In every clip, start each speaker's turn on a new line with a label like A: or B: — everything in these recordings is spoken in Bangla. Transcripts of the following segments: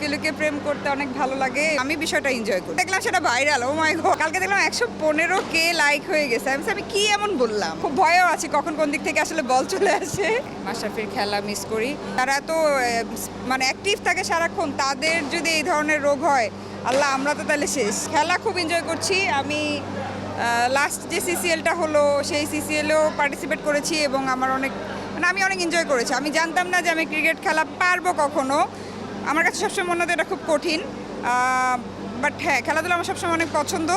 A: লুকিয়ে লুকিয়ে প্রেম করতে অনেক ভালো লাগে, আমি বিষয়টা এনজয় করি। দেখলাম সেটা ভাইরাল, ও মাই গড, কালকে দেখলাম 115K লাইক হয়ে গেছে। আমি কি এমন বললাম, খুব ভয়ও আছি কখন কোন দিক থেকে আসলে বল চলে আসে। মাশরাফির খেলা মিস করি, তারা তো মানে অ্যাক্টিভ থাকে সারাক্ষণ, তাদের যদি এই ধরনের রোগ হয় আল্লাহ, আমরা তো তাহলে শেষ। খেলা খুব এনজয় করছি আমি। লাস্ট যে সিসিএলটা হলো সেই সিসিএলেও পার্টিসিপেট করেছি এবং আমার আমি অনেক এনজয় করেছি। আমি জানতাম না যে আমি ক্রিকেট খেলা পারবো কখনো, আমার কাছে সবসময় মনে হতো এটা খুব কঠিন, বাট হ্যাঁ, খেলাধুলা আমার সবসময় অনেক পছন্দ।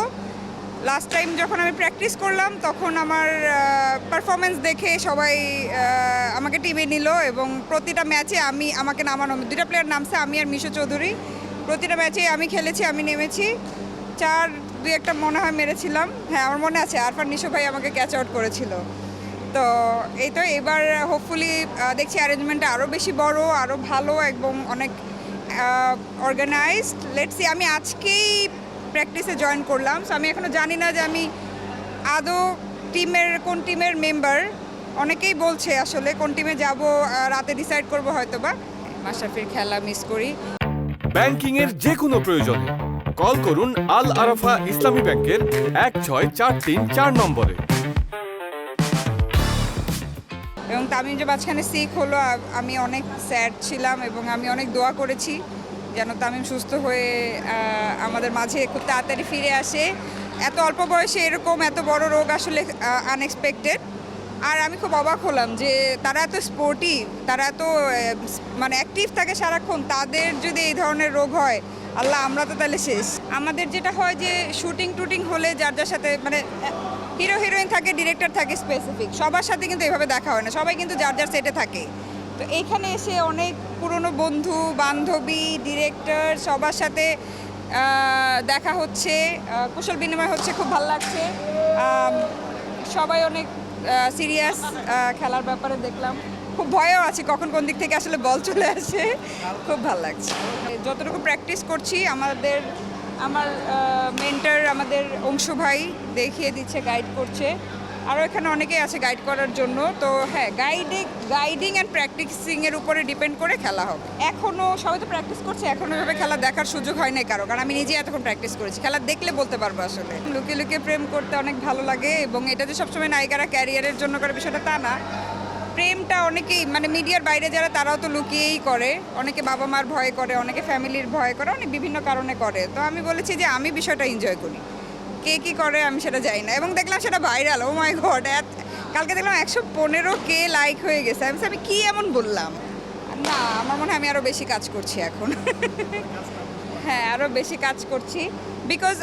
A: লাস্ট টাইম যখন আমি প্র্যাকটিস করলাম তখন আমার পারফরমেন্স দেখে সবাই আমাকে টিমে নিল এবং প্রতিটা ম্যাচে আমাকে নামানো, দুটা প্লেয়ার নামছে, আমি আর মিশু চৌধুরী। প্রতিটা ম্যাচে আমি খেলেছি, আমি নেমেছি, 4-2 মনে হয় মেরেছিলাম। হ্যাঁ, আমার মনে আছে আরফান নিশো ভাই আমাকে ক্যাচ আউট করেছিল। তো এই তো এবার হোপফুলি দেখছি অ্যারেঞ্জমেন্টটা আরও বেশি বড়, আরও ভালো এবং অনেক অর্গানাইজড। লেটস সি, আমি আজকেই প্র্যাকটিসে জয়েন করলাম, সো আমি এখনও জানি না যে আমি আদৌ কোন টিমের মেম্বার। অনেকেই বলছে আসলে কোন টিমে যাব, রাতে ডিসাইড করব হয়তো বা। মাশরাফির খেলা মিস করি।
B: ব্যাংকিং এর যে কোনো প্রয়োজনে কল করুন আল আরাফা ইসলামী ব্যাংকের 16434 নম্বরে।
A: এবং তামিম যে মাঝখানে সিক হলো, আমি অনেক স্যাড ছিলাম এবং আমি অনেক দোয়া করেছি যেন তামিম সুস্থ হয়ে আমাদের মাঝে খুব তাড়াতাড়ি ফিরে আসে। এত অল্প বয়সে এরকম এত বড় রোগ আসলে আনএক্সপেক্টেড। আর আমি খুব অবাক হলাম যে তারা এত স্পোর্টিভ, তারা এত মানে অ্যাক্টিভ থাকে সারাক্ষণ, তাদের যদি এই ধরনের রোগ হয় আল্লাহ, আমরা তো তাহলে শেষ। আমাদের যেটা হয় যে শুটিং হলে যার যার সাথে মানে হিরো হিরোইন থাকে, ডিরেক্টর থাকে স্পেসিফিক, সবার সাথে কিন্তু এভাবে দেখা হয় না, সবাই কিন্তু যার যার সেটে থাকে। তো এইখানে এসে অনেক পুরনো বন্ধু বান্ধবী, ডিরেক্টর, সবার সাথে দেখা হচ্ছে, কুশল বিনিময় হচ্ছে, খুব ভালো লাগছে। সবাই অনেক সিরিয়াস খেলার ব্যাপারে দেখলাম, খুব ভয়ও আছি কখন কোন দিক থেকে আসলে বল চলে আসে, খুব ভালো লাগছে। যতটুকু প্র্যাকটিস করছি আমার মেন্টর, আমাদের অংশু ভাই দেখিয়ে দিচ্ছে, গাইড করছে, আরও এখানে অনেকেই আছে গাইড করার জন্য। তো হ্যাঁ, গাইডিং অ্যান্ড প্র্যাকটিসিংয়ের উপরে ডিপেন্ড করে খেলা হবে। এখনও সবাই তো প্র্যাকটিস করছে, এখনও এভাবে খেলা দেখার সুযোগ হয় নাই কারণ আমি নিজেই এতক্ষণ প্র্যাকটিস করেছি, খেলা দেখলে বলতে পারবো আসলে। লুকিয়ে লুকিয়ে প্রেম করতে অনেক ভালো লাগে এবং এটা যে সবসময় নায়িকারা ক্যারিয়ারের জন্য করে বিষয়টা তা না। প্রেমটা অনেকেই মানে মিডিয়ার বাইরে যারা, তারাও তো লুকিয়েই করে, অনেকে বাবা মার ভয় করে, অনেকে ফ্যামিলির ভয় করে, অনেক বিভিন্ন কারণে করে। তো আমি বলেছি যে আমি বিষয়টা এনজয় করি, কে কী করে আমি সেটা জানি না। এবং দেখলাম সেটা ভাইরাল, ও মাই গড, কালকে দেখলাম 115K লাইক হয়ে গেছে। আমি কি এমন বললাম, না আমার মনে হয় আমি আরও বেশি কাজ করছি এখন। হ্যাঁ, আরও বেশি কাজ করছি বিকজ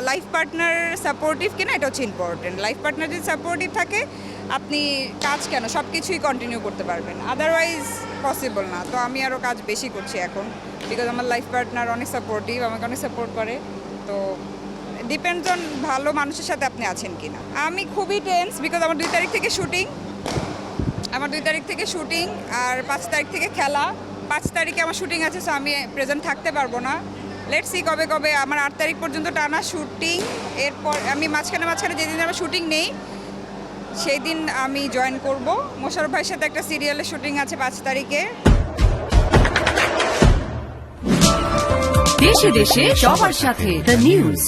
A: লাইফ পার্টনার সাপোর্টিভ কিনা এটা হচ্ছে ইম্পর্টেন্ট। লাইফ পার্টনার যদি সাপোর্টিভ থাকে আপনি কাজ কেন সব কিছুই কন্টিনিউ করতে পারবেন, আদারওয়াইজ পসিবল না। তো আমি আরও কাজ বেশি করছি এখন বিকজ আমার লাইফ পার্টনার অনেক সাপোর্টিভ, আমাকে অনেক সাপোর্ট করে। তো ডিপেন্ডস অন ভালো মানুষের সাথে আপনি আছেন কি না। আমি খুবই টেন্স বিকজ আমার 2 তারিখ থেকে শুটিং, আর 5 তারিখ থেকে খেলা। 5 তারিখে আমার শুটিং আছে, সো আমি প্রেজেন্ট থাকতে পারবো না। লেটস সি কবে আমার 8 তারিখ পর্যন্ত টানা শুটিং, এরপর আমি মাঝখানে যেদিন আমার শুটিং নেই সেই দিন আমি জয়েন করব। মোশাররফ ভাইয়ের সাথে একটা সিরিয়ালের শুটিং আছে 5 তারিখে।
C: দেশে দেশে সবার সাথে দ্য নিউজ।